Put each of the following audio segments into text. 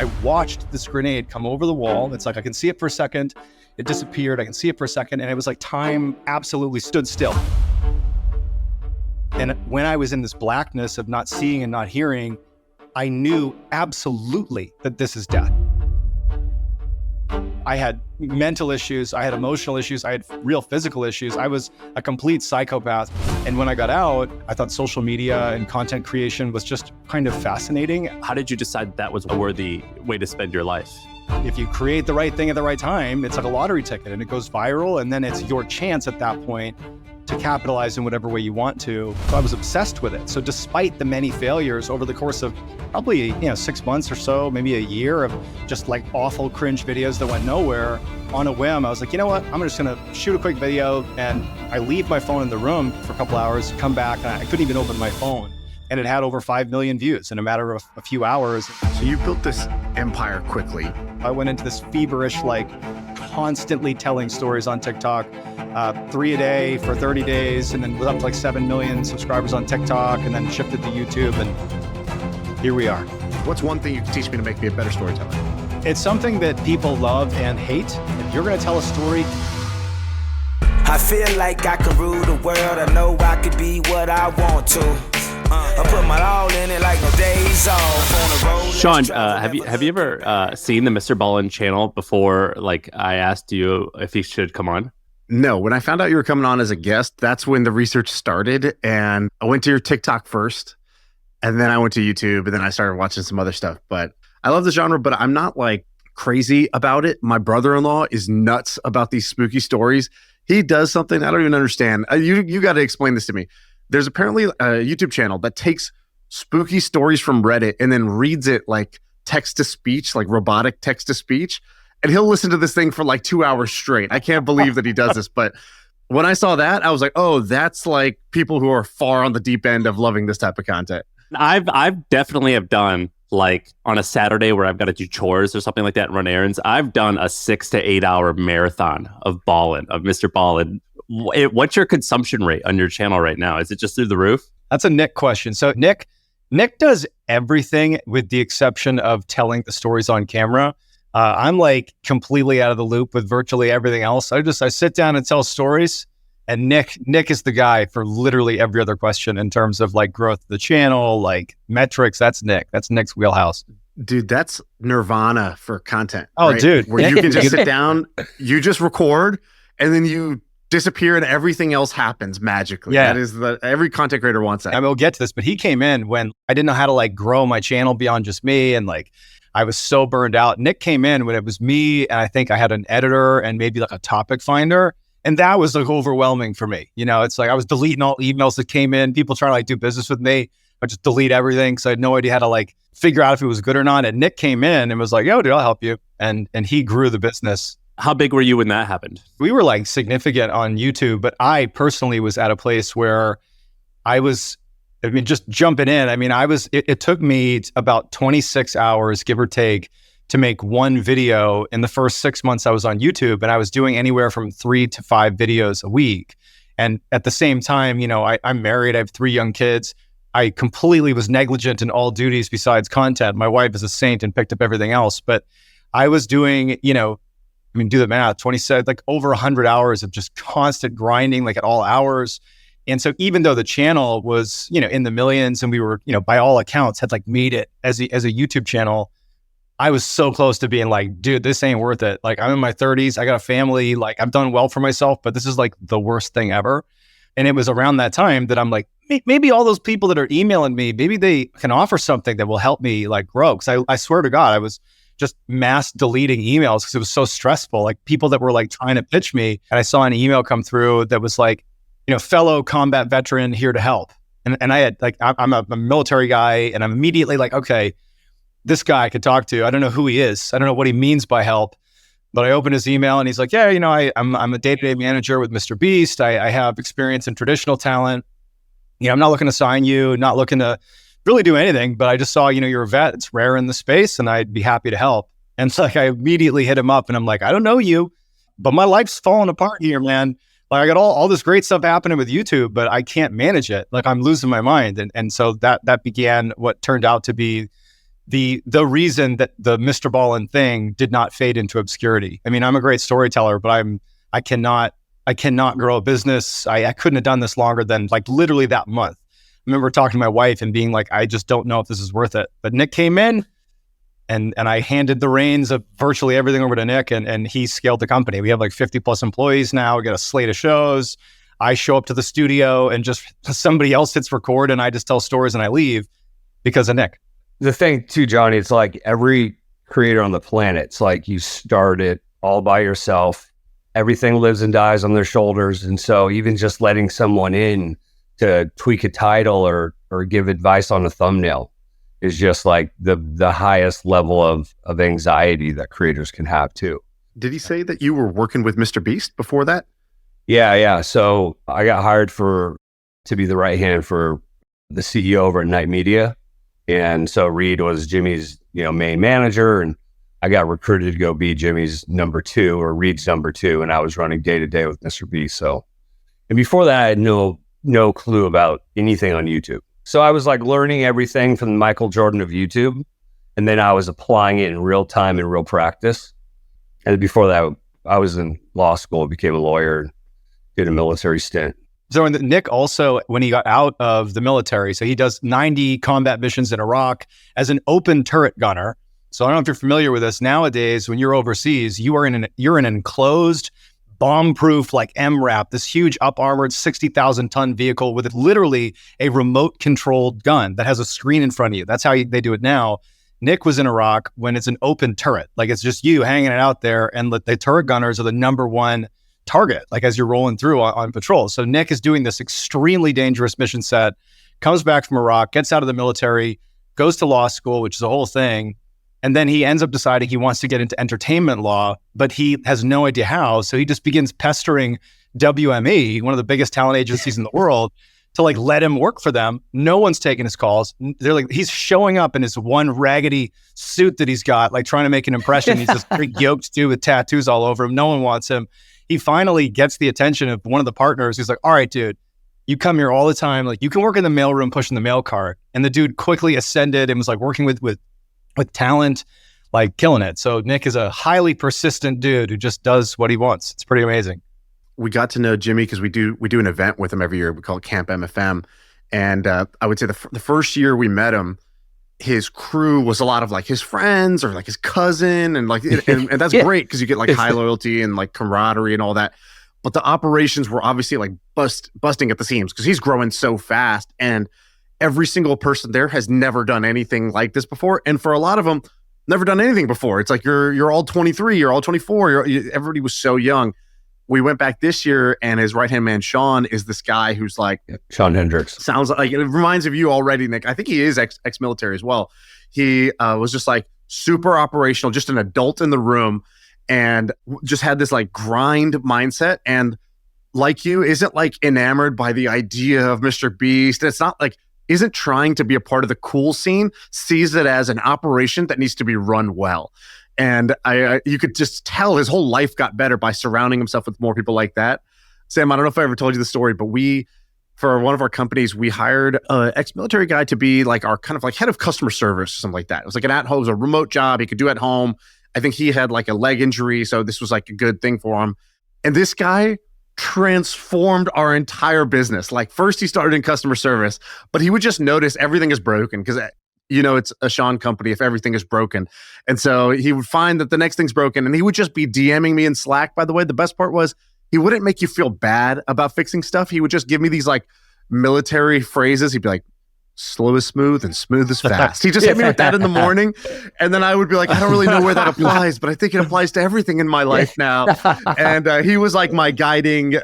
I watched this grenade come over the wall. It's like, I can see it for a second. It disappeared. I can see it for a second. And it was like time absolutely stood still. And when I was in this blackness of not seeing and not hearing, I knew absolutely that this is death. I had mental issues, I had emotional issues, I had real physical issues. I was a complete psychopath. And when I got out, I thought social media and content creation was just kind of fascinating. How did you decide that was a worthy way to spend your life? If you create the right thing at the right time, it's like a lottery ticket and it goes viral, and then it's your chance at that point to capitalize in whatever way you want to. So I was obsessed with it. So despite the many failures over the course of probably 6 months or so, maybe a year of just like awful cringe videos that went nowhere, on a whim, I was like, you know what? I'm just gonna shoot a quick video, and I leave my phone in the room for a couple hours, come back, and I couldn't even open my phone. And it had over 5 million views in a matter of a few hours. So you built this empire quickly. I went into this feverish, like constantly telling stories on TikTok, 3 a day for 30 days, and then was up to like 7 million subscribers on TikTok, and then shifted to YouTube, and here we are. What's one thing you can teach me to make me a better storyteller? It's something that people love and hate. If you're gonna tell a story, I feel like I can rule the world. I know I could be what I want to. I put my all in it like no days off on the road. Shaan, have you ever seen the MrBallen channel before? Like, I asked you if he should come on. No, when I found out you were coming on as a guest, that's when the research started. And I went to your TikTok first, and then I went to YouTube, and then I started watching some other stuff. But I love the genre, but I'm not like crazy about it. My brother-in-law is nuts about these spooky stories. He does something I don't even understand. You got to explain this to me. There's apparently a YouTube channel that takes spooky stories from Reddit and then reads it like text to speech, like robotic text to speech. And he'll listen to this thing for like 2 hours straight. I can't believe that he does this. But when I saw that, I was like, oh, that's like people who are far on the deep end of loving this type of content. I've definitely have done, like on a Saturday where I've got to do chores or something like that and run errands. I've done a 6 to 8 hour marathon of MrBallen. What's your consumption rate on your channel right now? Is it just through the roof? that's a Nick question. So Nick does everything with the exception of telling the stories on camera. I'm like completely out of the loop with virtually everything else. I sit down and tell stories, and Nick is the guy for literally every other question in terms of like growth of the channel, like metrics. That's Nick. That's Nick's wheelhouse. Dude, that's nirvana for content. Oh, right? dude. Where you can just sit down, you just record, and then you disappear and everything else happens magically. Yeah. That is every content creator wants that. I mean, we'll get to this, but he came in when I didn't know how to like grow my channel beyond just me. And like, I was so burned out. Nick came in when it was me, and I think I had an editor and maybe like a topic finder. And that was like overwhelming for me. You know, it's like I was deleting all emails that came in, people trying to like do business with me. I just delete everything. So I had no idea how to like figure out if it was good or not. And Nick came in and was like, yo, dude, I'll help you. And he grew the business. How big were you when that happened? We were like significant on YouTube, but I personally was at a place where just jumping in. I mean, it took me about 26 hours, give or take, to make one video in the first 6 months I was on YouTube. And I was doing anywhere from 3 to 5 videos a week. And at the same time, you know, I'm married, I have 3 young kids. I completely was negligent in all duties besides content. My wife is a saint and picked up everything else. But I was doing, you know, I mean, do the math, 27, like over 100 hours of just constant grinding, like at all hours. And so even though the channel was, you know, in the millions and we were, you know, by all accounts had like made it as a YouTube channel, I was so close to being like, dude, this ain't worth it. Like, I'm in my 30s, I got a family, like I've done well for myself, but this is like the worst thing ever. And it was around that time that I'm like, maybe all those people that are emailing me, maybe they can offer something that will help me like grow. Cause I swear to God, I was just mass deleting emails because it was so stressful. Like people that were like trying to pitch me, and I saw an email come through that was like, you know, fellow combat veteran here to help. And I had like, I'm a military guy, and I'm immediately like, okay, this guy I could talk to. I don't know who he is. I don't know what he means by help. But I opened his email and he's like, yeah, you know, I'm a day-to-day manager with Mr. Beast. I have experience in traditional talent. You know, I'm not looking to sign you, not looking to really do anything, but I just saw, you know, you're a vet. It's rare in the space and I'd be happy to help. And it's like, I immediately hit him up and I'm like, I don't know you, but my life's falling apart here, man. Like I got all this great stuff happening with YouTube, but I can't manage it. Like I'm losing my mind. And so that began what turned out to be the reason that the Mr. Ballen thing did not fade into obscurity. I mean, I'm a great storyteller, but I cannot grow a business. I couldn't have done this longer than like literally that month. I remember talking to my wife and being like, I just don't know if this is worth it. But Nick came in and I handed the reins of virtually everything over to Nick, and he scaled the company. We have like 50 plus employees now. We got a slate of shows. I show up to the studio and just somebody else hits record and I just tell stories and I leave because of Nick. The thing too, Johnny, it's like every creator on the planet, it's like you start it all by yourself. Everything lives and dies on their shoulders. And so even just letting someone in to tweak a title or give advice on a thumbnail is just like the highest level of anxiety that creators can have too. Did he say that you were working with Mr. Beast before that? Yeah. So I got hired to be the right hand for the CEO over at Night Media. And so Reed was Jimmy's, main manager, and I got recruited to go be Jimmy's number 2 or Reed's number 2. And I was running day to day with Mr. Beast. So, and before that, I had no clue about anything on YouTube. So I was like learning everything from the Michael Jordan of YouTube. And then I was applying it in real time in real practice. And before that, I was in law school, became a lawyer, did a military stint. So Nick also, when he got out of the military, so he does 90 combat missions in Iraq as an open turret gunner. So I don't know if you're familiar with this. Nowadays, when you're overseas, you're in an enclosed, bomb-proof like MRAP, this huge up-armored 60,000-ton vehicle with literally a remote-controlled gun that has a screen in front of you. That's how they do it now. Nick was in Iraq when it's an open turret. Like it's just you hanging it out there, and the turret gunners are the number one target, like as you're rolling through on patrol. So Nick is doing this extremely dangerous mission set, comes back from Iraq, gets out of the military, goes to law school, which is a whole thing. And then he ends up deciding he wants to get into entertainment law, but he has no idea how. So he just begins pestering WME, one of the biggest talent agencies in the world, to like let him work for them. No one's taking his calls. They're like, he's showing up in his one raggedy suit that he's got, like trying to make an impression. He's this big yoked dude with tattoos all over him. No one wants him. He finally gets the attention of one of the partners. He's like, all right, dude, you come here all the time. Like you can work in the mailroom pushing the mail cart. And the dude quickly ascended and was like working with talent, like killing it. So Nick is a highly persistent dude who just does what he wants. It's pretty amazing. We got to know Jimmy because we do an event with him every year. We call it Camp MFM. And I would say the first year we met him, his crew was a lot of like his friends or like his cousin, and like and that's great because you get like high loyalty and like camaraderie and all that. But the operations were obviously like busting at the seams because he's growing so fast, and every single person there has never done anything like this before. And for a lot of them, never done anything before. It's like you're all 23, you're all 24. Everybody was so young. We went back this year, and his right-hand man, Shaan, is this guy who's like... Shaan Hendricks. Sounds like... It reminds of you already, Nick. I think he is ex-military as well. He was just like super operational, just an adult in the room, and just had this like grind mindset. And like you, isn't like enamored by the idea of Mr. Beast. It's not like... Isn't trying to be a part of the cool scene, sees it as an operation that needs to be run well. And you could just tell his whole life got better by surrounding himself with more people like that. Sam, I don't know if I ever told you the story, but for one of our companies, we hired an ex-military guy to be like our kind of like head of customer service or something like that. It was like it was a remote job he could do at home. I think he had like a leg injury, so this was like a good thing for him. And this guy transformed our entire business. Like first he started in customer service, but he would just notice everything is broken because it's a Shaan company if everything is broken. And so he would find that the next thing's broken, and he would just be DMing me in Slack. By the way, the best part was he wouldn't make you feel bad about fixing stuff. He would just give me these like military phrases. He'd be like, slow is smooth and smooth is fast. He just hit me with that in the morning. And then I would be like, I don't really know where that applies, but I think it applies to everything in my life now. And he was like my guiding,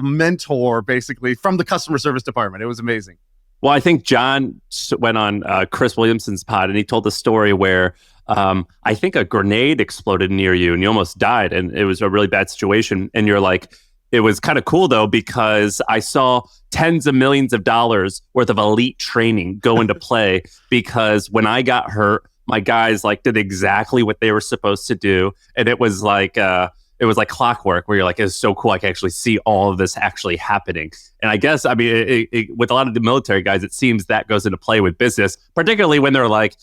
mentor, basically, from the customer service department. It was amazing. Well, I think John went on Chris Williamson's pod, and he told the story where I think a grenade exploded near you and you almost died, and it was a really bad situation. And you're like, it was kind of cool though, because I saw tens of millions of dollars worth of elite training go into play because when I got hurt, my guys like did exactly what they were supposed to do. And it was like clockwork where you're like, it's so cool. I can actually see all of this actually happening. And I guess, I mean, with a lot of the military guys, it seems that goes into play with business, particularly when they're like,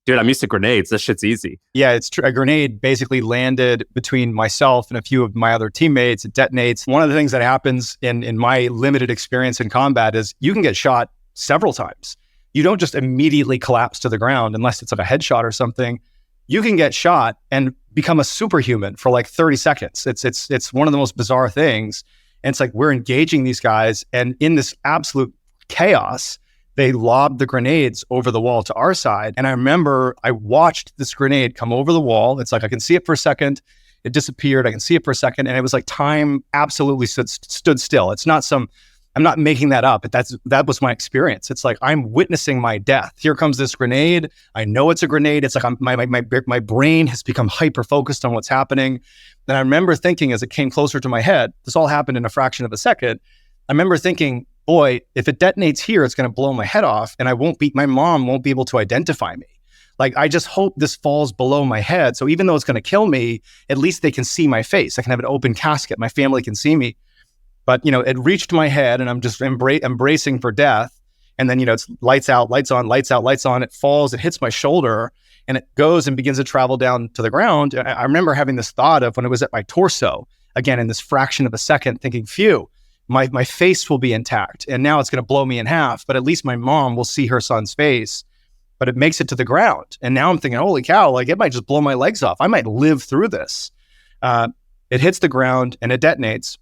Dude, I'm used to grenades. This shit's easy. Yeah, it's true. A grenade basically landed between myself and a few of my other teammates. It detonates. One of the things that happens in my limited experience in combat is you can get shot several times. You don't just immediately collapse to the ground unless it's like a headshot or something. You can get shot and become a superhuman for like 30 seconds. It's one of the most bizarre things. And it's like we're engaging these guys, and in this absolute chaos, they lobbed the grenades over the wall to our side. And I remember I watched this grenade come over the wall. It's like I can see it for a second. It disappeared. I can see it for a second. And it was like time absolutely stood still. It's not I'm not making that up, but that was my experience. It's like I'm witnessing my death. Here comes this grenade. I know it's a grenade. It's like my brain has become hyper focused on what's happening. And I remember thinking as it came closer to my head, this all happened in a fraction of a second. I remember thinking, boy, if it detonates here, it's going to blow my head off, and my mom won't be able to identify me. Like, I just hope this falls below my head. So even though it's going to kill me, at least they can see my face. I can have an open casket. My family can see me. But, it reached my head, and I'm just embracing for death. And then, it's lights out, lights on, lights out, lights on. It falls, it hits my shoulder, and it goes and begins to travel down to the ground. I remember having this thought of when it was at my torso, again, in this fraction of a second, thinking, phew, my face will be intact. And now it's going to blow me in half, but at least my mom will see her son's face. But it makes it to the ground. And now I'm thinking, holy cow, like it might just blow my legs off. I might live through this. It hits the ground and it detonates.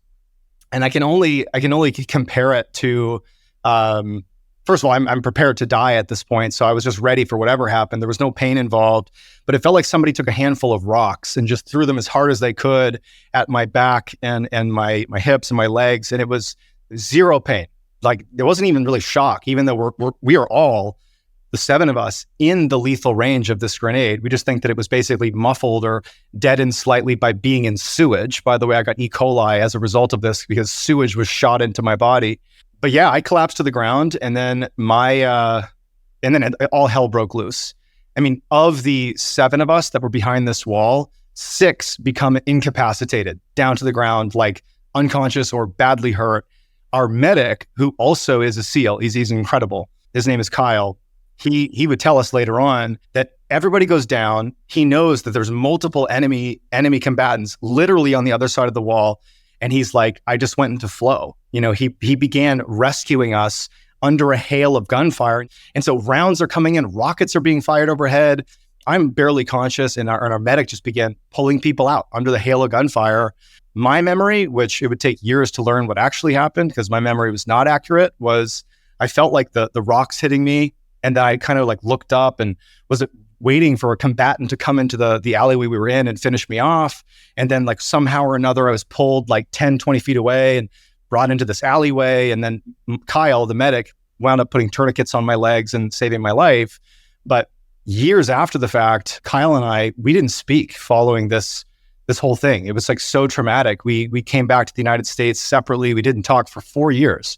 And I can only compare it to, first of all, I'm prepared to die at this point. So I was just ready for whatever happened. There was no pain involved, but it felt like somebody took a handful of rocks and just threw them as hard as they could at my back and my hips and my legs. And it was zero pain. Like there wasn't even really shock, even though we are all, the 7 of us, in the lethal range of this grenade. We just think that it was basically muffled or deadened slightly by being in sewage. By the way, I got E. coli as a result of this because sewage was shot into my body. But yeah, I collapsed to the ground, and then all hell broke loose. I mean, of the 7 of us that were behind this wall, 6 become incapacitated, down to the ground, like unconscious or badly hurt. Our medic, who also is a SEAL, he's incredible. His name is Kyle. He would tell us later on that everybody goes down. He knows that there's multiple enemy combatants literally on the other side of the wall. And he's like, I just went into flow. He began rescuing us under a hail of gunfire. And so rounds are coming in, rockets are being fired overhead. I'm barely conscious, and our medic just began pulling people out under the hail of gunfire. My memory, which it would take years to learn what actually happened because my memory was not accurate, was I felt like the rocks hitting me. And I kind of like looked up and was waiting for a combatant to come into the alleyway we were in and finish me off. And then like somehow or another, I was pulled like 10, 20 feet away and brought into this alleyway. And then Kyle, the medic, wound up putting tourniquets on my legs and saving my life. But years after the fact, Kyle and we didn't speak following this whole thing. It was like so traumatic. We came back to the United States separately. We didn't talk for 4 years.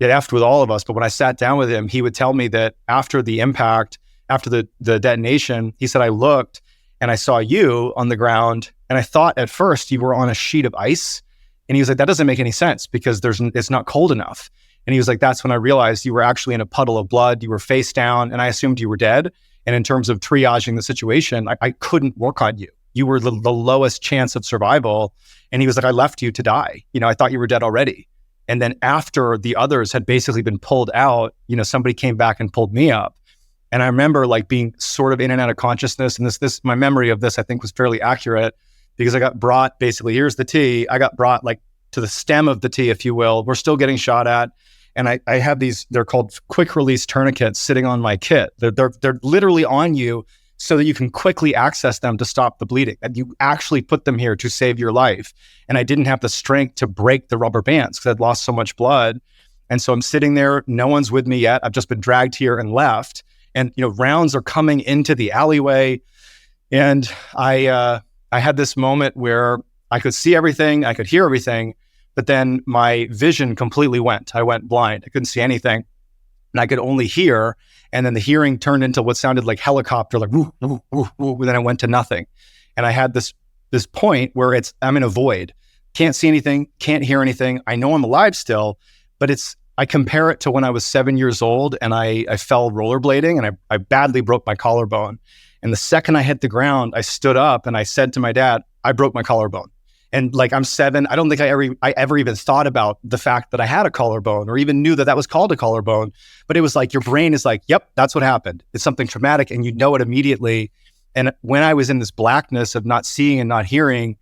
It effed with all of us. But when I sat down with him, he would tell me that after the impact, after the detonation, he said, I looked and I saw you on the ground. And I thought at first you were on a sheet of ice. And he was like, that doesn't make any sense because it's not cold enough. And he was like, that's when I realized you were actually in a puddle of blood. You were face down and I assumed you were dead. And in terms of triaging the situation, I couldn't work on you. You were the lowest chance of survival. And he was like, I left you to die. I thought you were dead already. And then after the others had basically been pulled out, somebody came back and pulled me up. And I remember like being sort of in and out of consciousness. And my memory of this, I think, was fairly accurate because I got brought basically, here's the T. I got brought like to the stem of the T, if you will. We're still getting shot at. And I have these, they're called quick release tourniquets sitting on my kit. They're literally on you so that you can quickly access them to stop the bleeding. And you actually put them here to save your life. And I didn't have the strength to break the rubber bands because I'd lost so much blood. And so I'm sitting there, no one's with me yet. I've just been dragged here and left. And, rounds are coming into the alleyway. And I had this moment where I could see everything, I could hear everything, but then my vision completely went. I went blind. I couldn't see anything. And I could only hear. And then the hearing turned into what sounded like helicopter, like woo, woo, woo, woo. And then I went to nothing. And I had this point where I'm in a void. Can't see anything, can't hear anything. I know I'm alive still, but it's I compare it to when I was 7 years old and I fell rollerblading and I badly broke my collarbone. And the second I hit the ground, I stood up and I said to my dad, I broke my collarbone. And like, I'm 7. I don't think I ever even thought about the fact that I had a collarbone or even knew that that was called a collarbone. But it was like, your brain is like, yep, that's what happened. It's something traumatic and you know it immediately. And when I was in this blackness of not seeing and not hearing,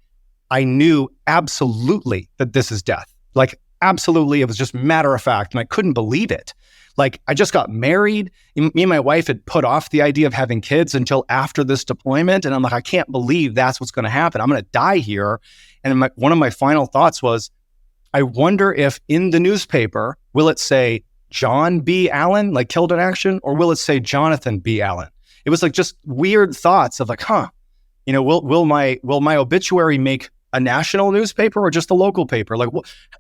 I knew absolutely that this is death. Like, absolutely. It was just matter of fact. And I couldn't believe it. Like, I just got married. Me and my wife had put off the idea of having kids until after this deployment. And I'm like, I can't believe that's what's going to happen. I'm going to die here. And one of my final thoughts was, I wonder if in the newspaper, will it say John B. Allen, like killed in action, or will it say Jonathan B. Allen? It was like just weird thoughts of like, will my obituary make a national newspaper or just a local paper? Like,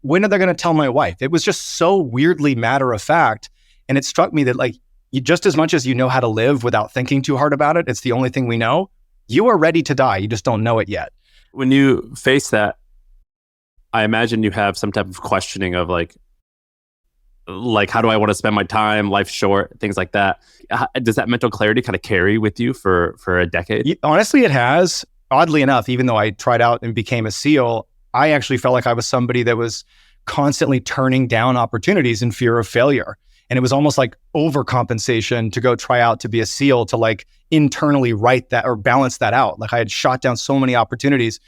when are they going to tell my wife? It was just so weirdly matter of fact. And it struck me that like, just as much as you know how to live without thinking too hard about it, it's the only thing we know. You are ready to die. You just don't know it yet. When you face that, I imagine you have some type of questioning of like, how do I want to spend my time? Life's short, things like that. Does that mental clarity kind of carry with you for a decade? Honestly, it has. Oddly enough, even though I tried out and became a SEAL, I actually felt like I was somebody that was constantly turning down opportunities in fear of failure. And it was almost like overcompensation to go try out to be a SEAL to like internally write that or balance that out. Like, I had shot down so many opportunities.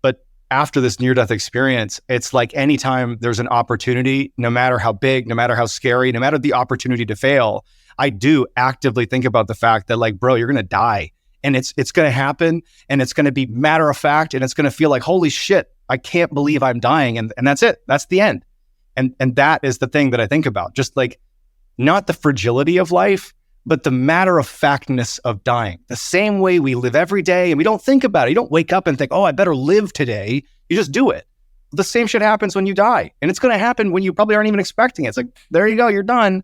But after this near-death experience, it's like anytime there's an opportunity, no matter how big, no matter how scary, no matter the opportunity to fail, I do actively think about the fact that like, bro, you're going to die. And it's going to happen, and it's going to be matter of fact, and it's going to feel like, holy shit, I can't believe I'm dying. And that's it. That's the end. And that is the thing that I think about. Just like, not the fragility of life, but the matter of factness of dying. The same way we live every day and we don't think about it. You don't wake up and think, oh, I better live today. You just do it. The same shit happens when you die. And it's going to happen when you probably aren't even expecting it. It's like, there you go, you're done.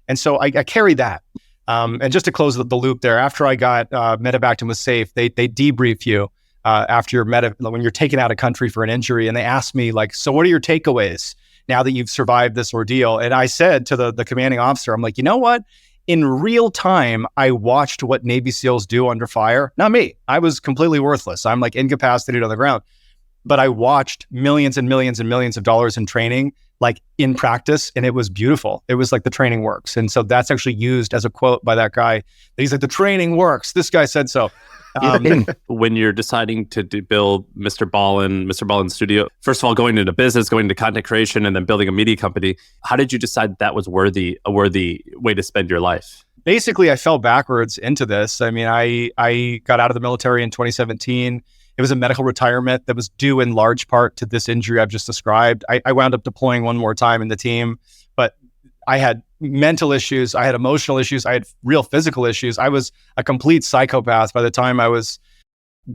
And so I carry that. And just to close the loop there, after I got medevac and was safe, they debrief you after you're when you're taken out of country for an injury. And they asked me like, so what are your takeaways now that you've survived this ordeal? And I said to the commanding officer, I'm like, you know what? In real time, I watched what Navy SEALs do under fire. Not me. I was completely worthless. I'm like incapacitated on the ground. But I watched millions and millions and millions of dollars in training, like in practice, and it was beautiful. It was like the training works. And so that's actually used as a quote by that guy. He's like, the training works. This guy said so. When you're deciding to build MrBallen's studio, first of all, going into business, going into content creation, and then building a media company, how did you decide that was a worthy way to spend your life? Basically, I fell backwards into this. I mean, I got out of the military in 2017. It was a medical retirement that was due in large part to this injury I've just described. I wound up deploying one more time in the team, but I had mental issues, I had emotional issues, I had real physical issues. I was a complete psychopath by the time I was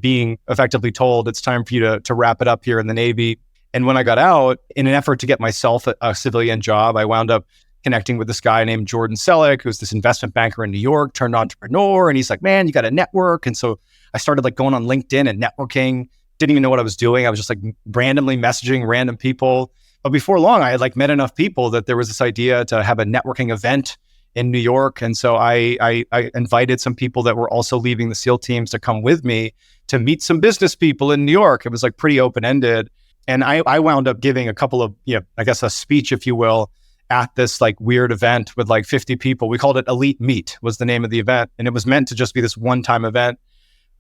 being effectively told it's time for you to wrap it up here in the Navy. And when I got out, in an effort to get myself a civilian job, I wound up connecting with this guy named Jordan Selleck, who's this investment banker in New York, turned entrepreneur. And he's like, man, you got to network. And so I started like going on LinkedIn and networking, didn't even know what I was doing. I was just like randomly messaging random people. But before long, I had like met enough people that there was this idea to have a networking event in New York. And so I invited some people that were also leaving the SEAL teams to come with me to meet some business people in New York. It was like pretty open-ended. And I wound up giving a couple of, I guess a speech, if you will, at this like weird event with like 50 people. We called it Elite Meet was the name of the event. And it was meant to just be this one-time event.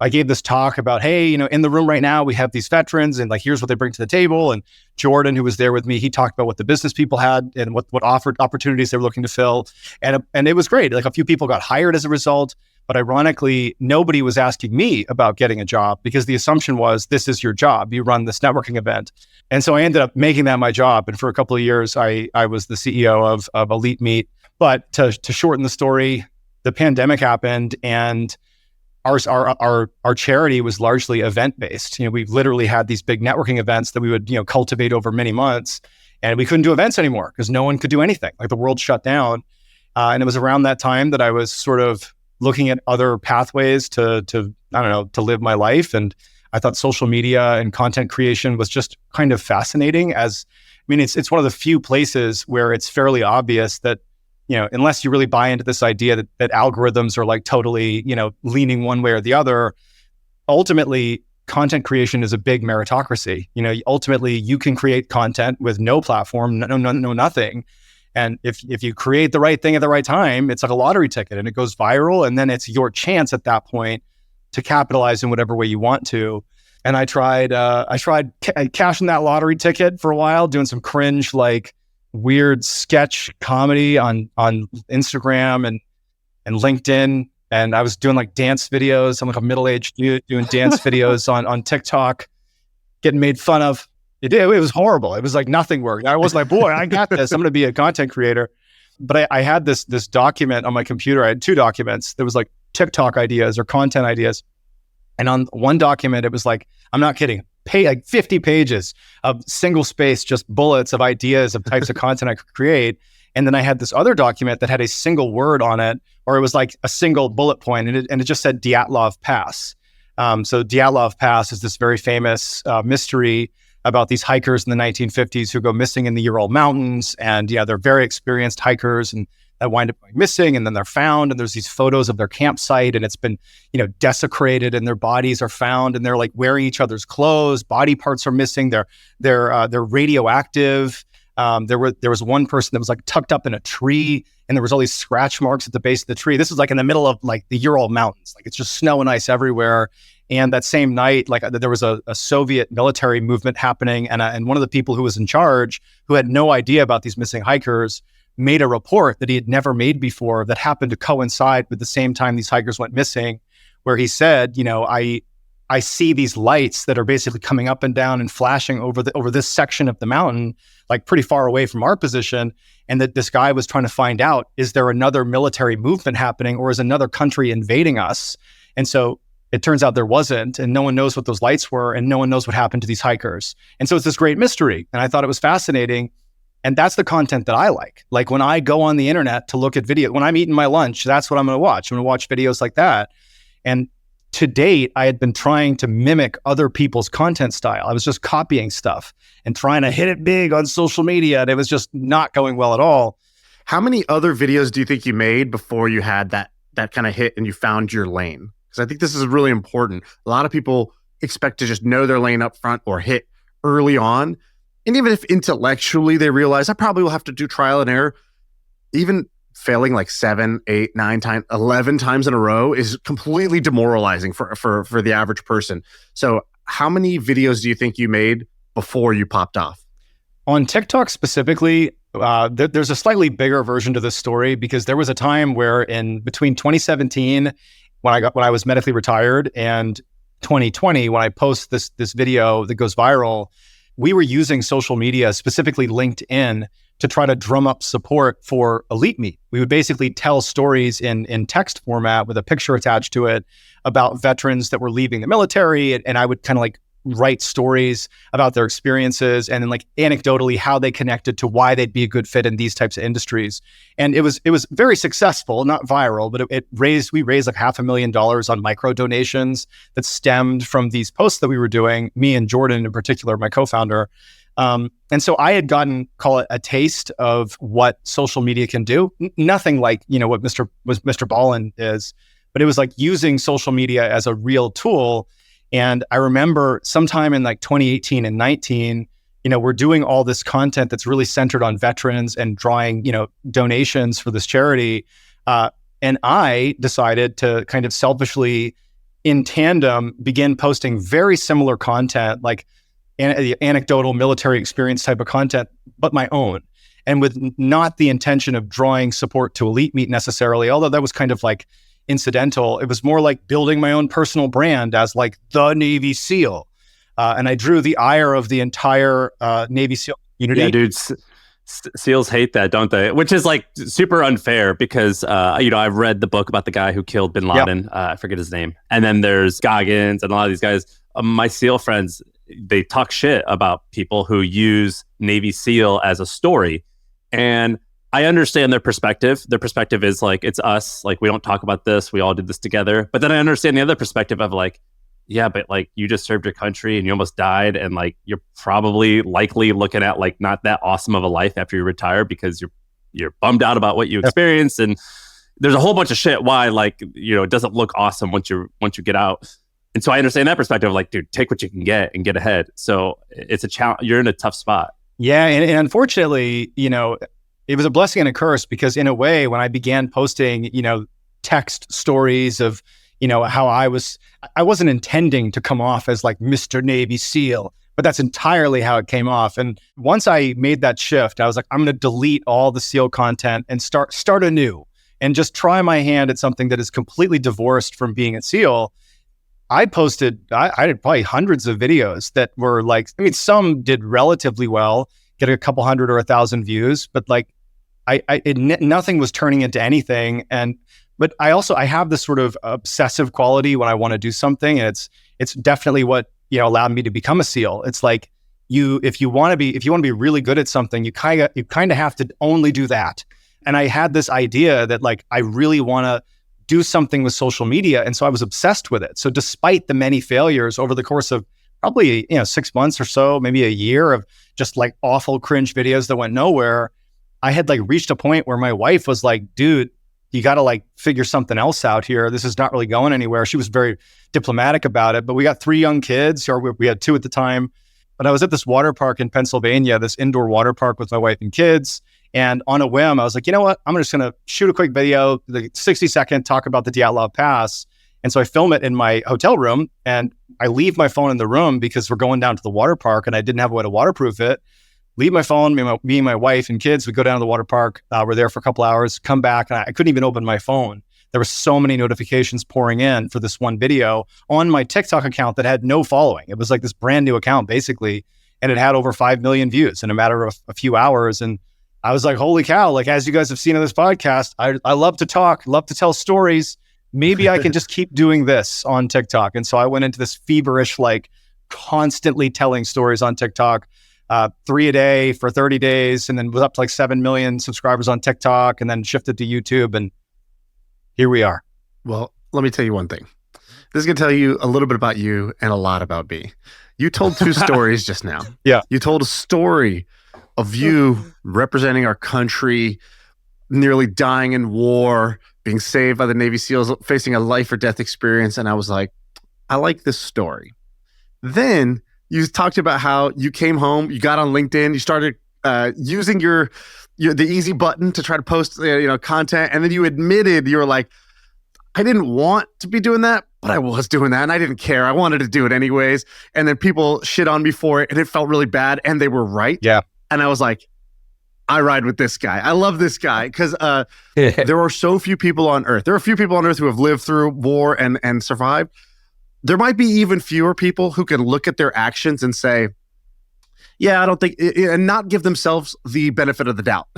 I gave this talk about, hey, in the room right now, we have these veterans and like, here's what they bring to the table. And Jordan, who was there with me, he talked about what the business people had and what offered opportunities they were looking to fill. And it was great. Like a few people got hired as a result, but ironically, nobody was asking me about getting a job because the assumption was, this is your job. You run this networking event. And so I ended up making that my job. And for a couple of years, I was the CEO of Elite Meet. But to shorten the story, the pandemic happened and our charity was largely event-based. We literally had these big networking events that we would, cultivate over many months, and we couldn't do events anymore because no one could do anything. Like the world shut down. And it was around that time that I was sort of looking at other pathways to live my life. And I thought social media and content creation was just kind of fascinating as mean, it's one of the few places where it's fairly obvious that, unless you really buy into this idea that algorithms are like totally, leaning one way or the other, ultimately content creation is a big meritocracy. Ultimately you can create content with no platform, no nothing. And if you create the right thing at the right time, it's like a lottery ticket and it goes viral. And then it's your chance at that point to capitalize in whatever way you want to. And I tried cashing that lottery ticket for a while, doing some cringe, like weird sketch comedy on Instagram and LinkedIn. And I was doing like dance videos. I'm like a middle-aged dude doing dance videos on TikTok, getting made fun of. It was horrible. It was like nothing worked. I was like, boy, I got this. I'm going to be a content creator. But I had this document on my computer. I had 2 documents. There was like TikTok ideas or content ideas. And on one document, it was like, I'm not kidding, like 50 pages of single space, just bullets of ideas of types of content I could create. And then I had this other document that had a single word on it, or it was like a single bullet point, and it just said Dyatlov Pass. So Dyatlov Pass is this very famous mystery about these hikers in the 1950s who go missing in the Ural Mountains. And they're very experienced hikers and that wind up going missing, and then they're found, and there's these photos of their campsite, and it's been, desecrated, and their bodies are found, and they're like wearing each other's clothes, body parts are missing, they're radioactive. There was one person that was like tucked up in a tree, and there was all these scratch marks at the base of the tree. This was like in the middle of like the Ural Mountains, like it's just snow and ice everywhere. And that same night, like there was a Soviet military movement happening, and one of the people who was in charge, who had no idea about these missing hikers, made a report that he had never made before that happened to coincide with the same time these hikers went missing, where he said, I see these lights that are basically coming up and down and flashing over this section of the mountain, like pretty far away from our position. And that this guy was trying to find out, is there another military movement happening, or is another country invading us? And so it turns out there wasn't, and no one knows what those lights were, and no one knows what happened to these hikers. And so it's this great mystery. And I thought it was fascinating. And that's the content that I like. Like when I go on the internet to look at video, when I'm eating my lunch, that's what I'm going to watch. I'm going to watch videos like that. And to date, I had been trying to mimic other people's content style. I was just copying stuff and trying to hit it big on social media, and it was just not going well at all. How many other videos do you think you made before you had that kind of hit and you found your lane? Because I think this is really important. A lot of people expect to just know their lane up front or hit early on. And even if intellectually they realize I probably will have to do trial and error, even failing like 7, 8, 9 times, 11 times in a row is completely demoralizing for the average person. So how many videos do you think you made before you popped off? On TikTok specifically, there's a slightly bigger version to this story, because there was a time where in between 2017, when I was medically retired, and 2020, when I post this video that goes viral, we were using social media, specifically LinkedIn, to try to drum up support for Elite Meet. We would basically tell stories in text format with a picture attached to it about veterans that were leaving the military. And I would kind of like write stories about their experiences and then like anecdotally how they connected to why they'd be a good fit in these types of industries. And it was very successful, not viral, but we raised like $500,000 on micro donations that stemmed from these posts that we were doing, me and Jordan in particular, my co-founder. And so I had gotten, call it a taste of what social media can do. Nothing like, what Mr. Ballen is, but it was like using social media as a real tool. And I remember sometime in like 2018 and 19, we're doing all this content that's really centered on veterans and drawing, donations for this charity. And I decided to kind of selfishly, in tandem, begin posting very similar content, like anecdotal military experience type of content, but my own. And with not the intention of drawing support to Elite Meet necessarily, although that was kind of like incidental. It was more like building my own personal brand as like the Navy SEAL. And I drew the ire of the entire Navy SEAL community. Yeah, dude. SEALs hate that, don't they? Which is like super unfair because, I've read the book about the guy who killed bin Laden. Yep. I forget his name. And then there's Goggins and a lot of these guys. My SEAL friends, they talk shit about people who use Navy SEAL as a story. And I understand their perspective. Their perspective is like, it's us. Like, we don't talk about this. We all did this together. But then I understand the other perspective of like, yeah, but like you just served your country and you almost died, and like you're probably likely looking at like not that awesome of a life after you retire because you're bummed out about what you experienced, and there's a whole bunch of shit why like it doesn't look awesome once you get out. And so I understand that perspective of like, dude, take what you can get and get ahead. So it's a challenge. You're in a tough spot. Yeah, and unfortunately, it was a blessing and a curse, because in a way, when I began posting, text stories of, how I wasn't intending to come off as like Mr. Navy SEAL, but that's entirely how it came off. And once I made that shift, I was like, I'm going to delete all the SEAL content and start anew and just try my hand at something that is completely divorced from being a SEAL. I did probably hundreds of videos that were like, some did relatively well, get a couple hundred or 1,000 views, but like nothing was turning into anything. But I have this sort of obsessive quality when I want to do something. And it's definitely what, allowed me to become a SEAL. It's like if you want to be really good at something, you kind of have to only do that. And I had this idea that like, I really want to do something with social media. And so I was obsessed with it. So despite the many failures over the course of probably, 6 months or so, maybe a year of just like awful cringe videos that went nowhere, I had like reached a point where my wife was like, dude, you got to like figure something else out here. This is not really going anywhere. She was very diplomatic about it, but we got 3 young kids, or we had 2 at the time. But I was at this water park in Pennsylvania, this indoor water park with my wife and kids. And on a whim, I was like, you know what? I'm just going to shoot a quick video, the 60-second talk about the Dyatlov Pass. And so I film it in my hotel room, and I leave my phone in the room because we're going down to the water park and I didn't have a way to waterproof it. Leave my phone, me and my wife and kids, we go down to the water park. We're there for a couple hours, come back, and I couldn't even open my phone. There were so many notifications pouring in for this one video on my TikTok account that had no following. It was like this brand new account basically, and it had over 5 million views in a matter of a few hours. And I was like, holy cow, like as you guys have seen in this podcast, I love to talk, love to tell stories. Maybe I can just keep doing this on TikTok. And so I went into this feverish, like constantly telling stories on TikTok, 3 a day for 30 days, and then was up to like 7 million subscribers on TikTok, and then shifted to YouTube. And here we are. Well, let me tell you one thing. This is going to tell you a little bit about you and a lot about me. You told 2 stories just now. Yeah. You told a story of you representing our country, nearly dying in war, being saved by the Navy SEALs, facing a life or death experience. And I was like, I like this story. Then you talked about how you came home, you got on LinkedIn, you started using the easy button to try to post content. And then you admitted, you were like, I didn't want to be doing that, but I was doing that and I didn't care. I wanted to do it anyways. And then people shit on me for it and it felt really bad, and they were right. Yeah. And I was like, I ride with this guy. I love this guy because there are so few people on Earth. There are a few people on Earth who have lived through war and survived. There might be even fewer people who can look at their actions and say, yeah, I don't think, and not give themselves the benefit of the doubt,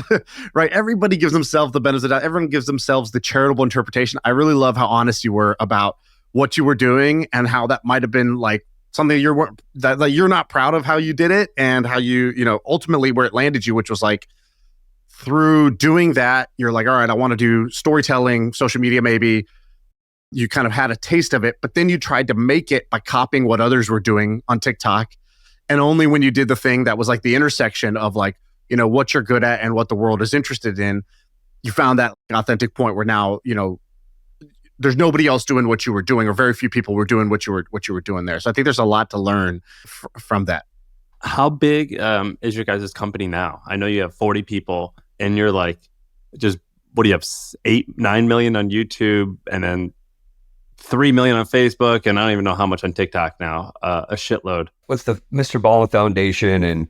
right? Everybody gives themselves the benefit of the doubt. Everyone gives themselves the charitable interpretation. I really love how honest you were about what you were doing and how that might have been like something that you're not proud of how you did it, and how you ultimately where it landed you, which was like through doing that, you're like, all right, I want to do storytelling, social media, maybe. You kind of had a taste of it, but then you tried to make it by copying what others were doing on TikTok. And only when you did the thing that was like the intersection of like, what you're good at and what the world is interested in, you found that authentic point where now, there's nobody else doing what you were doing, or very few people were doing what you were doing there. So I think there's a lot to learn from that. How big is your guys' company now? I know you have 40 people, and you're like, just what do you have, 8-9 million on YouTube, and then 3 million on Facebook, and I don't even know how much on TikTok now. A shitload. With the MrBallen Foundation and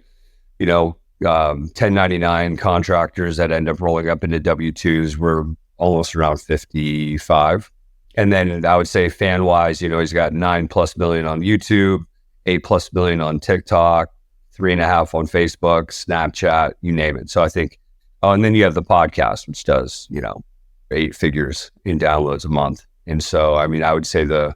1099 contractors that end up rolling up into W-2s, we're almost around 55. And then I would say fan wise, he's got 9+ million on YouTube, 8+ million on TikTok, 3.5 on Facebook, Snapchat, you name it. So I think, and then you have the podcast, which does 8 figures in downloads a month. And so, I mean, I would say the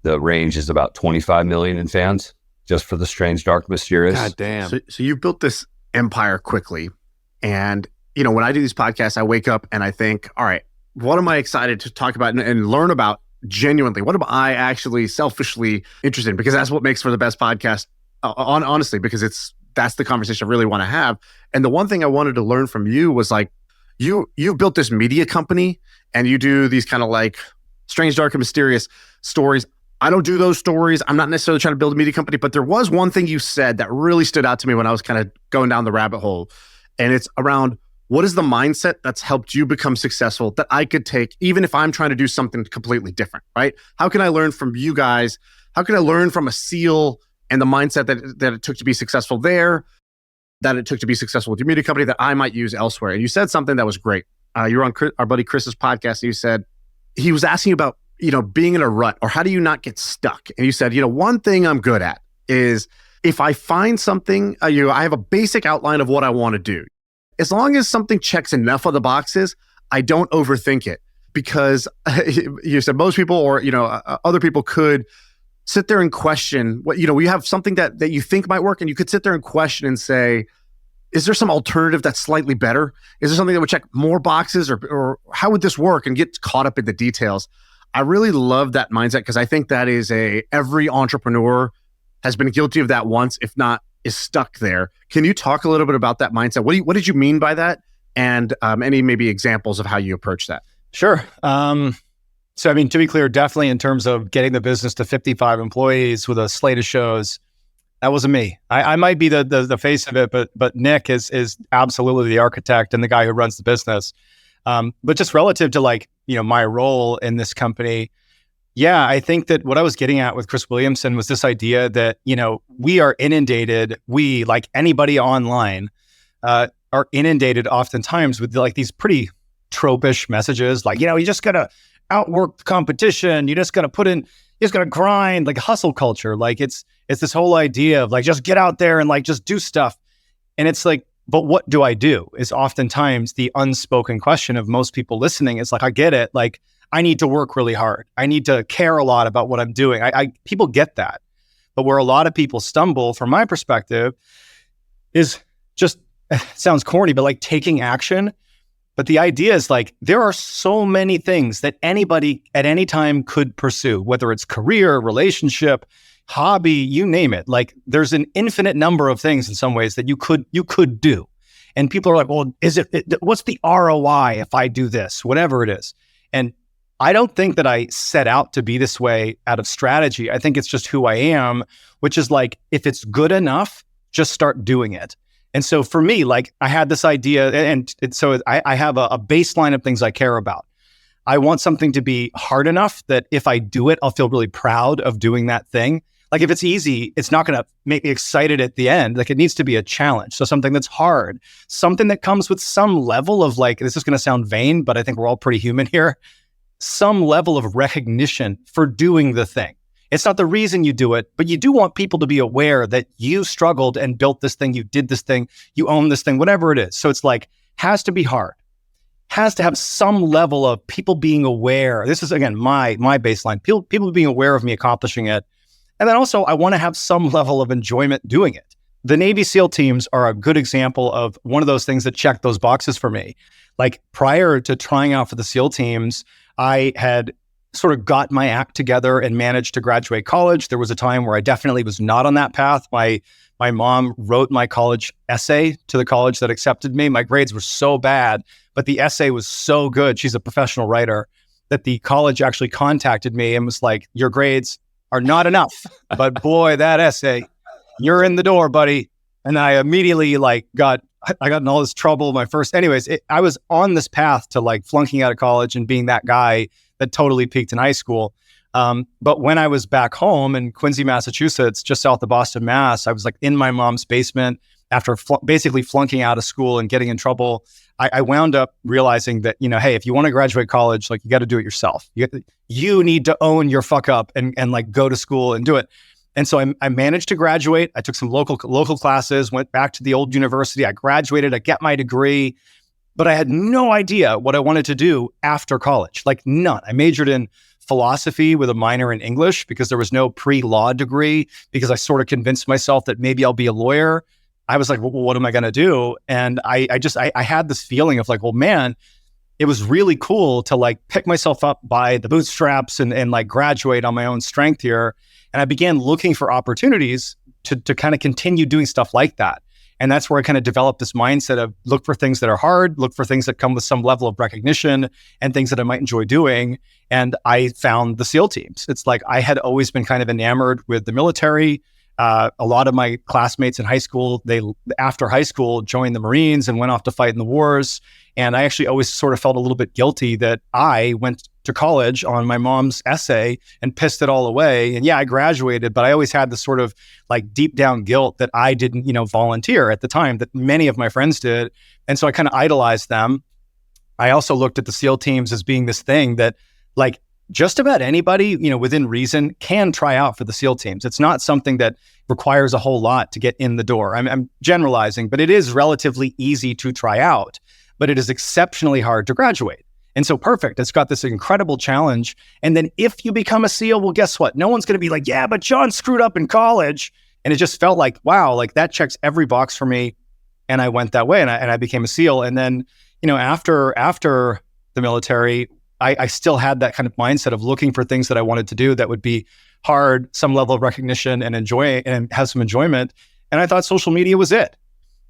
range is about 25 million in fans, just for the Strange, Dark, Mysterious. God damn. So you built this empire quickly. And, when I do these podcasts, I wake up and I think, all right, what am I excited to talk about and learn about genuinely? What am I actually selfishly interested in? Because that's what makes for the best podcast, honestly, because that's the conversation I really want to have. And the one thing I wanted to learn from you was like, you built this media company and you do these kind of like strange, dark, and mysterious stories. I don't do those stories. I'm not necessarily trying to build a media company, but there was one thing you said that really stood out to me when I was kind of going down the rabbit hole. And it's around, what is the mindset that's helped you become successful that I could take, even if I'm trying to do something completely different, right? How can I learn from you guys? How can I learn from a SEAL and the mindset that it took to be successful there, that it took to be successful with your media company that I might use elsewhere? And you said something that was great. You were on our buddy Chris's podcast, and you said, he was asking you about, being in a rut, or how do you not get stuck? And you said, one thing I'm good at is if I find something, I have a basic outline of what I want to do. As long as something checks enough of the boxes, I don't overthink it, because you said most people, or, other people could sit there and question what, we have something that you think might work, and you could sit there and question and say, is there some alternative that's slightly better? Is there something that would check more boxes, or how would this work, and get caught up in the details? I really love that mindset, because I think that is every entrepreneur has been guilty of that once, if not is stuck there. Can you talk a little bit about that mindset? What did you mean by that? And any maybe examples of how you approach that? Sure. So, to be clear, definitely in terms of getting the business to 55 employees with a slate of shows, that wasn't me. I might be the face of it, but Nick is absolutely the architect and the guy who runs the business. But just relative to my role in this company, yeah, I think that what I was getting at with Chris Williamson was this idea that, we are inundated, like anybody online, are inundated oftentimes with these pretty tropish messages, like, you just gotta outwork the competition, you just gotta grind, like hustle culture. Like it's this whole idea of just get out there and just do stuff. And it's like, but what do I do is oftentimes the unspoken question of most people listening. It's like, I get it. Like, I need to work really hard. I need to care a lot about what I'm doing. People get that. But where a lot of people stumble, from my perspective, is just, it sounds corny, but taking action. But the idea is there are so many things that anybody at any time could pursue, whether it's career, relationship, hobby, you name it. There's an infinite number of things in some ways that you could do. And people are like, well, what's the ROI if I do this, whatever it is? And I don't think that I set out to be this way out of strategy. I think it's just who I am, which is if it's good enough, just start doing it. And so for me, I had this idea, and so I have a baseline of things I care about. I want something to be hard enough that if I do it, I'll feel really proud of doing that thing. If it's easy, it's not going to make me excited at the end. It needs to be a challenge. So something that's hard, something that comes with some level of this is going to sound vain, but I think we're all pretty human here. Some level of recognition for doing the thing. It's not the reason you do it, but you do want people to be aware that you struggled and built this thing, you did this thing, you own this thing, whatever it is. So it's has to be hard, has to have some level of people being aware. This is, again, my baseline. People being aware of me accomplishing it. And then also, I want to have some level of enjoyment doing it. The Navy SEAL teams are a good example of one of those things that check those boxes for me. Prior to trying out for the SEAL teams, I had sort of got my act together and managed to graduate college. There was a time where I definitely was not on that path. My mom wrote my college essay to the college that accepted me. My grades were so bad, but the essay was so good. She's a professional writer, that the college actually contacted me and was like, your grades are not enough, but boy, that essay, you're in the door, buddy. And I immediately got in all this trouble. I was on this path to flunking out of college and being that guy that totally peaked in high school. But when I was back home in Quincy, Massachusetts, just south of Boston, Mass, I was in my mom's basement after basically flunking out of school and getting in trouble. I wound up realizing that, hey, if you want to graduate college, you got to do it yourself. You need to own your fuck up and go to school and do it. And so I managed to graduate. I took some local classes, went back to the old university. I graduated, I got my degree, but I had no idea what I wanted to do after college, none. I majored in philosophy with a minor in English because there was no pre-law degree, because I sort of convinced myself that maybe I'll be a lawyer. I was like, well, what am I going to do? And I had this feeling of well, man, it was really cool to like pick myself up by the bootstraps and like graduate on my own strength here. And I began looking for opportunities to kind of continue doing stuff like that. And that's where I kind of developed this mindset of look for things that are hard, look for things that come with some level of recognition and things that I might enjoy doing. And I found the SEAL teams. It's like I had always been kind of enamored with the military. A lot of my classmates in high school, they after high school joined the Marines and went off to fight in the wars. And I actually always sort of felt a little bit guilty that I went to college on my mom's essay and pissed it all away. And yeah, I graduated, but I always had this sort of like deep down guilt that I didn't, volunteer at the time that many of my friends did. And so I kind of idolized them. I also looked at the SEAL teams as being this thing that like just about anybody, within reason can try out for the SEAL teams. It's not something that requires a whole lot to get in the door. I'm generalizing, but it is relatively easy to try out, but it is exceptionally hard to graduate. And so perfect. It's got this incredible challenge. And then if you become a SEAL, well, guess what? No one's going to be like, yeah, but John screwed up in college. And it just felt like, wow, like that checks every box for me. And I went that way and I became a SEAL. And then, after the military, I still had that kind of mindset of looking for things that I wanted to do that would be hard, some level of recognition and enjoy and have some enjoyment. And I thought social media was it.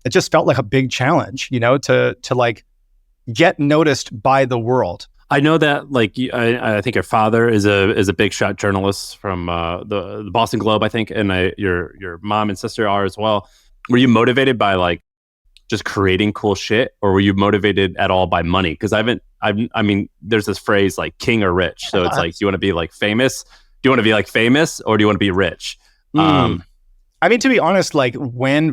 It just felt like a big challenge, to like get noticed by the world. I know that, like, I think your father is a big shot journalist from the Boston Globe, I think, and your mom and sister are as well. Were you motivated by like just creating cool shit, or were you motivated at all by money? Because I mean, there's this phrase like king or rich. So it's like, do you want to be like famous? Do you want to be like famous, or do you want to be rich? I mean, to be honest, like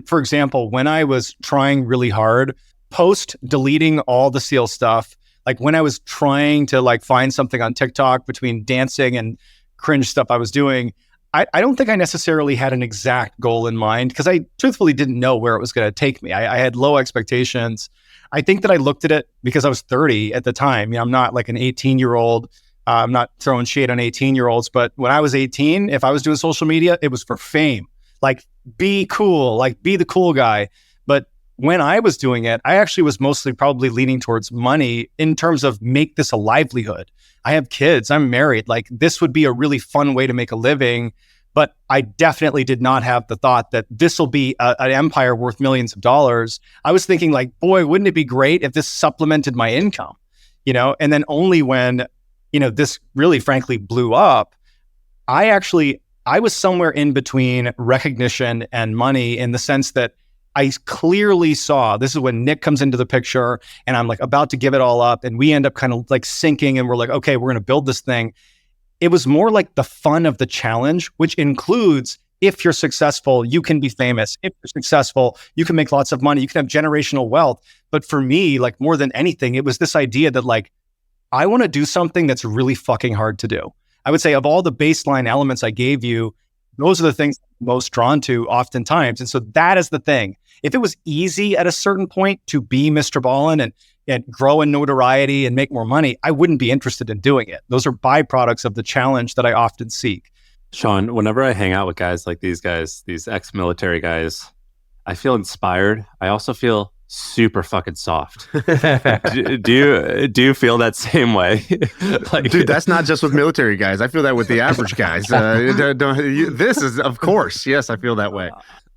for example, when I was trying really hard, post deleting all the SEAL stuff, like when I was trying to like find something on TikTok between dancing and cringe stuff I was doing, I don't think I necessarily had an exact goal in mind because I truthfully didn't know where it was going to take me. I had low expectations. I think that I looked at it because I was 30 at the time. I'm not like an 18-year-old. I'm not throwing shade on 18-year-olds, but when I was 18, if I was doing social media, it was for fame. Like be cool, like be the cool guy. But when I was doing it, I actually was mostly probably leaning towards money in terms of make this a livelihood. I have kids, I'm married, like this would be a really fun way to make a living. But I definitely did not have the thought that this will be an empire worth millions of dollars. I was thinking like, boy, wouldn't it be great if this supplemented my income, And then only when, this really frankly blew up, I was somewhere in between recognition and money in the sense that I clearly saw, this is when Nick comes into the picture and I'm like about to give it all up and we end up kind of like sinking and we're like, okay, we're going to build this thing. It was more like the fun of the challenge, which includes if you're successful, you can be famous. If you're successful, you can make lots of money. You can have generational wealth. But for me, like more than anything, it was this idea that like, I want to do something that's really fucking hard to do. I would say of all the baseline elements I gave you, those are the things I'm most drawn to oftentimes. And so that is the thing. If it was easy at a certain point to be Mr. Ballen and grow in notoriety and make more money, I wouldn't be interested in doing it. Those are byproducts of the challenge that I often seek. Shaan, whenever I hang out with guys like these guys, these ex-military guys, I feel inspired. I also feel super fucking soft. do you feel that same way? Like, dude, that's not just with military guys. I feel that with the average guys. This is, of course, yes, I feel that way.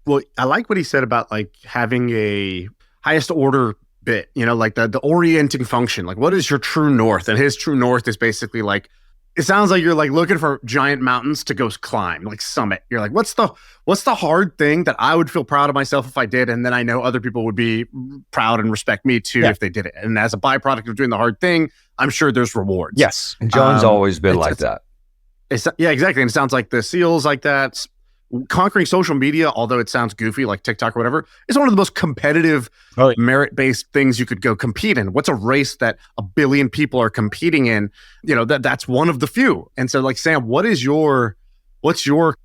Well, I like what he said about like having a highest order bit, like the orienting function. Like, what is your true north? And his true north is basically like, it sounds like you're like looking for giant mountains to go climb, like summit. You're like, what's the hard thing that I would feel proud of myself if I did? And then I know other people would be proud and respect me too if they did it. And as a byproduct of doing the hard thing, I'm sure there's rewards. Yes. And John's always been like that. Yeah, exactly. And it sounds like the SEALs like that. Conquering social media, although it sounds goofy like TikTok or whatever, is one of the most competitive merit-based things you could go compete in. What's a race that 1 billion people are competing in? That's one of the few. And so like, Sam, what's your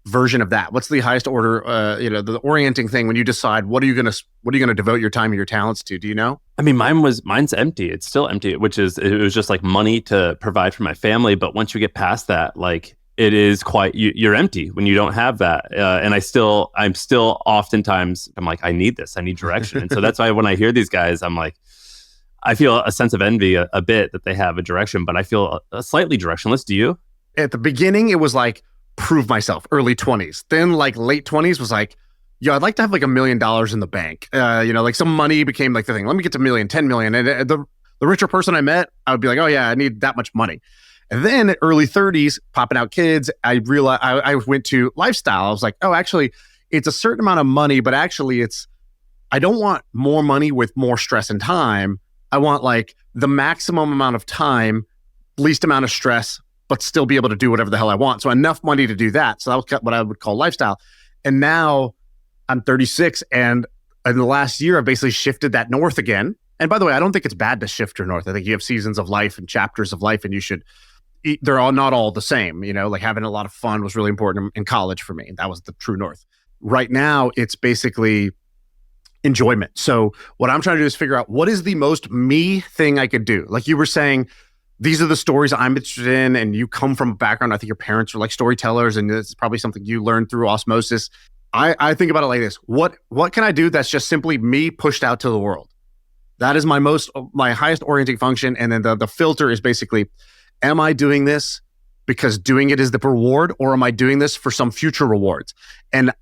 version of that? What's the highest order, the orienting thing when you decide what are you going to devote your time and your talents to? Do you know? I mean, mine's empty. It's still empty, it was just like money to provide for my family. But once you get past that, like, it is quite, you're empty when you don't have that. And I'm still oftentimes, I'm like, I need this, I need direction. And so that's why when I hear these guys, I'm like, I feel a sense of envy a bit that they have a direction, but I feel a slightly directionless. Do you? At the beginning, it was like, prove myself, early 20s. Then like late 20s was like, yo, I'd like to have like $1 million in the bank. Like some money became like the thing. Let me get to $1 million, 10 million. And the richer person I met, I would be like, oh yeah, I need that much money. And then early 30s, popping out kids, I realized I went to lifestyle. I was like, oh, actually, it's a certain amount of money, but actually I don't want more money with more stress and time. I want like the maximum amount of time, least amount of stress, but still be able to do whatever the hell I want. So enough money to do that. So that was what I would call lifestyle. And now I'm 36, and in the last year, I've basically shifted that north again. And by the way, I don't think it's bad to shift your north. I think you have seasons of life and chapters of life, and you should. They're all not all the same. Like having a lot of fun was really important in college for me. That was the true north. Right now, it's basically enjoyment. So what I'm trying to do is figure out what is the most me thing I could do. Like you were saying, these are the stories I'm interested in, and you come from a background. I think your parents were like storytellers, and it's probably something you learned through osmosis. I think about it like this. What can I do that's just simply me pushed out to the world? That is my highest orienting function. And then the filter is basically, am I doing this because doing it is the reward, or am I doing this for some future rewards? And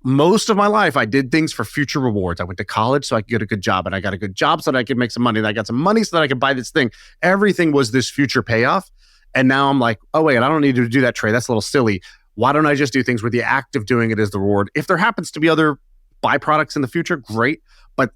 most of my life, I did things for future rewards. I went to college so I could get a good job, and I got a good job so that I could make some money, and I got some money so that I could buy this thing. Everything was this future payoff. And now I'm like, oh wait, I don't need to do that, Trey. That's a little silly. Why don't I just do things where the act of doing it is the reward? If there happens to be other byproducts in the future, great. But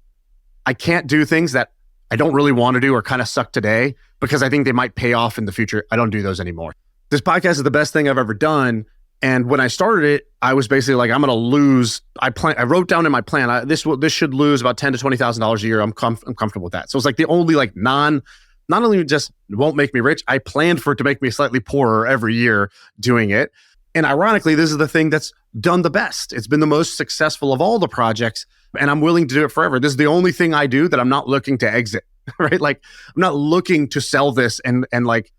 I can't do things that I don't really want to do or kind of suck today because I think they might pay off in the future. I don't do those anymore. This podcast is the best thing I've ever done. And when I started it, I was basically like, I'm going to lose. I wrote down in my plan, this should lose about $10,000 to $20,000 a year. I'm comfortable with that. So it's like the only like not only just won't make me rich, I planned for it to make me slightly poorer every year doing it. And ironically, this is the thing that's done the best. It's been the most successful of all the projects, and I'm willing to do it forever. This is the only thing I do that I'm not looking to exit, right? Like I'm not looking to sell this and like,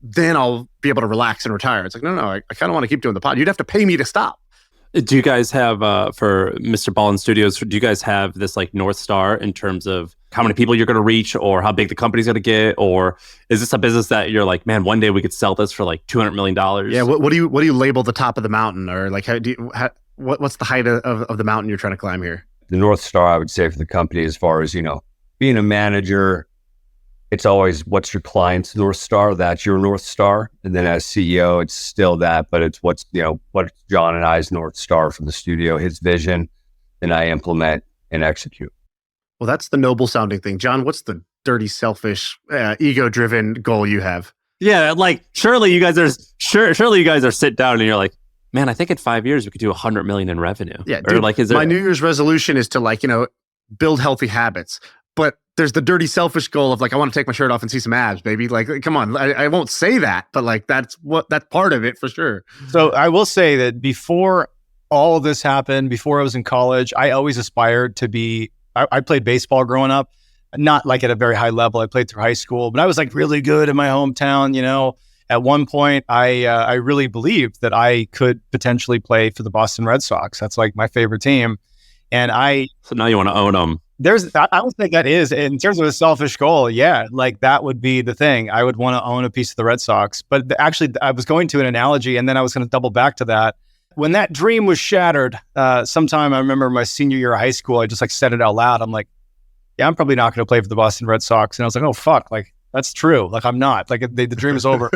then I'll be able to relax and retire. It's like, no, I kind of want to keep doing the pod. You'd have to pay me to stop. Do you guys have, for MrBallen's Studios, do you guys have this like North Star in terms of how many people you're going to reach or how big the company's going to get? Or is this a business that you're like, man, one day we could sell this for like $200 million? Yeah. What do you label the top of the mountain? Or like, what's the height of the mountain you're trying to climb here? The North Star, I would say, for the company, as far as, being a manager, it's always what's your client's North Star. That's your North Star. And then as CEO, it's still that, but it's what's John and I's North Star from the studio, his vision, and I implement and execute. Well, that's the noble sounding thing. John, what's the dirty, selfish, ego-driven goal you have? Yeah, like surely you guys are sit down and you're like, man, I think in 5 years we could do $100 million in revenue. Yeah, or dude, like, is there... my New Year's resolution is to build healthy habits. But there's the dirty, selfish goal of like, I want to take my shirt off and see some abs, baby. Like, come on, I won't say that, but like that's part of it for sure. So I will say that before all of this happened, before I was in college, I always aspired to be. I played baseball growing up, not like at a very high level. I played through high school, but I was like really good in my hometown. At one point, I really believed that I could potentially play for the Boston Red Sox. That's like my favorite team, and So now you want to own them. I don't think that is, in terms of a selfish goal. Yeah, like that would be the thing. I would want to own a piece of the Red Sox. But actually, I was going to an analogy, and then I was going to double back to that. When that dream was shattered, sometime I remember my senior year of high school, I just like said it out loud. I'm like, yeah, I'm probably not going to play for the Boston Red Sox. And I was like, oh, fuck, like that's true. Like I'm not. Like the dream is over.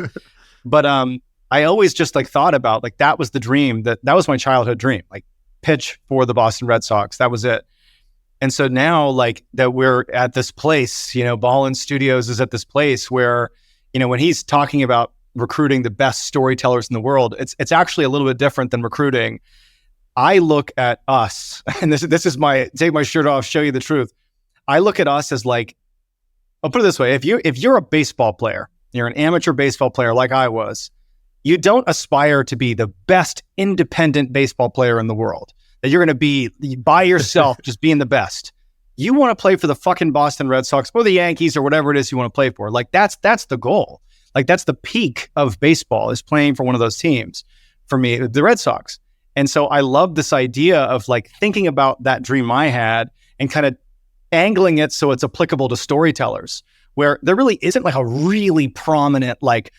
But I always just like thought about like that was the dream, that was my childhood dream, like pitch for the Boston Red Sox. That was it. And so now, like that we're at this place, Ballen Studios is at this place where, when he's talking about recruiting the best storytellers in the world, it's actually a little bit different than recruiting. I look at us, and this is my take my shirt off, show you the truth. I look at us as like, I'll put it this way: if you're a baseball player, you're an amateur baseball player like I was, you don't aspire to be the best independent baseball player in the world. That you're going to be by yourself, just being the best. You want to play for the fucking Boston Red Sox or the Yankees or whatever it is you want to play for. Like that's the goal. Like that's the peak of baseball, is playing for one of those teams. For me, the Red Sox. And so I love this idea of like thinking about that dream I had and kind of angling it so it's applicable to storytellers, where there really isn't like a really prominent, like,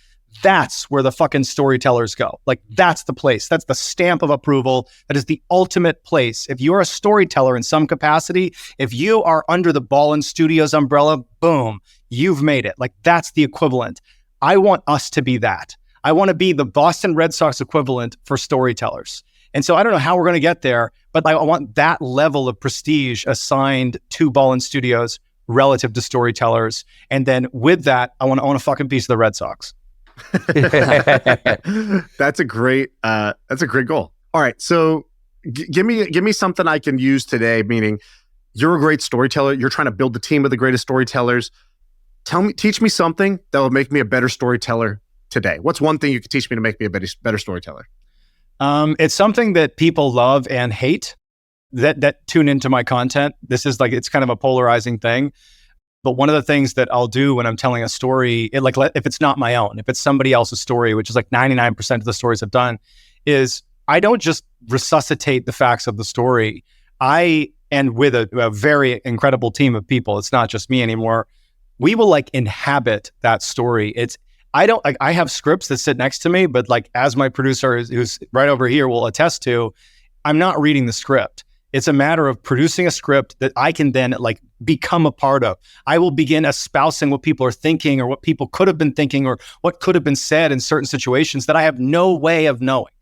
that's where the fucking storytellers go. Like, that's the place. That's the stamp of approval. That is the ultimate place. If you're a storyteller in some capacity, if you are under the Ballen Studios umbrella, boom, you've made it. Like, that's the equivalent. I want us to be that. I want to be the Boston Red Sox equivalent for storytellers. And so I don't know how we're going to get there, but I want that level of prestige assigned to Ballen Studios relative to storytellers. And then with that, I want to own a fucking piece of the Red Sox. That's a great goal. All right, so give me something I can use today. Meaning, you're a great storyteller. You're trying to build the team of the greatest storytellers. Teach me something that will make me a better storyteller today. What's one thing you could teach me to make me a better storyteller? It's something that people love and hate that tune into my content. This is like, it's kind of a polarizing thing. But one of the things that I'll do when I'm telling a story, if it's not my own, if it's somebody else's story, which is like 99% of the stories I've done, is I don't just resuscitate the facts of the story. And with a very incredible team of people, it's not just me anymore, we will like inhabit that story. I have scripts that sit next to me, but like, as my producer who's right over here will attest to, I'm not reading the script. It's a matter of producing a script that I can then like become a part of. I will begin espousing what people are thinking or what people could have been thinking or what could have been said in certain situations that I have no way of knowing.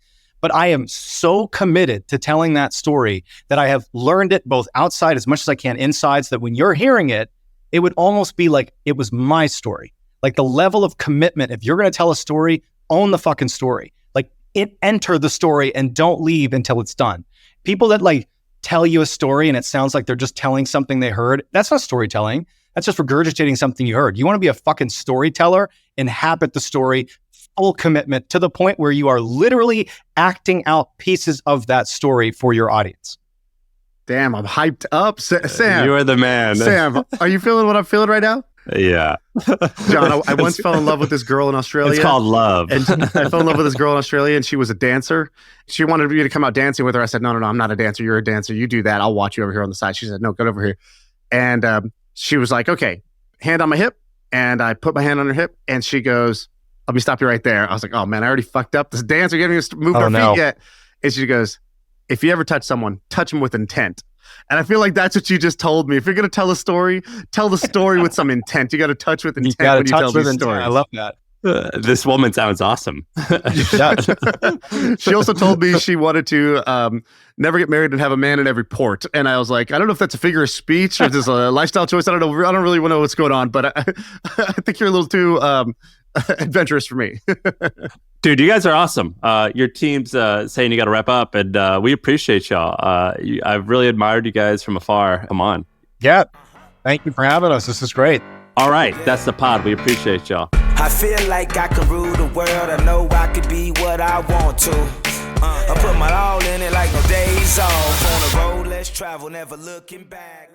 But I am so committed to telling that story that I have learned it both outside as much as I can inside, so that when you're hearing it, it would almost be like it was my story. Like the level of commitment, if you're going to tell a story, own the fucking story. Like enter the story and don't leave until it's done. People that like tell you a story and it sounds like they're just telling something they heard, that's not storytelling. That's just regurgitating something you heard. You want to be a fucking storyteller, inhabit the story, full commitment to the point where you are literally acting out pieces of that story for your audience. Damn, I'm hyped up. Sam. You are the man. Sam, are you feeling what I'm feeling right now? Yeah. John, I once fell in love with this girl in Australia. It's called love. And I fell in love with this girl in Australia, and she was a dancer. She wanted me to come out dancing with her. I said, no, I'm not a dancer. You're a dancer. You do that. I'll watch you over here on the side. She said, no, get over here. And she was like, okay, hand on my hip. And I put my hand on her hip, and she goes, let me stop you right there. I was like, oh, man, I already fucked up. This dancer getting us to move her feet yet. And she goes, if you ever touch someone, touch them with intent. And I feel like that's what you just told me. If you're going to tell a story, tell the story with some intent. You got to touch with intent when you tell these stories. I love that. This woman sounds awesome. She also told me she wanted to never get married and have a man in every port. And I was like, I don't know if that's a figure of speech or just a lifestyle choice. I don't know. I don't really know what's going on, but I think you're a little too adventurous for me. Dude, you guys are awesome. Your team's saying you got to wrap up, and we appreciate y'all. I've really admired you guys from afar. Come on. Yeah. Thank you for having us. This is great. All right. That's the pod. We appreciate y'all. I feel like I can rule the world. I know I could be what I want to. I put my all in it like no days off. On the road, let's travel, never looking back.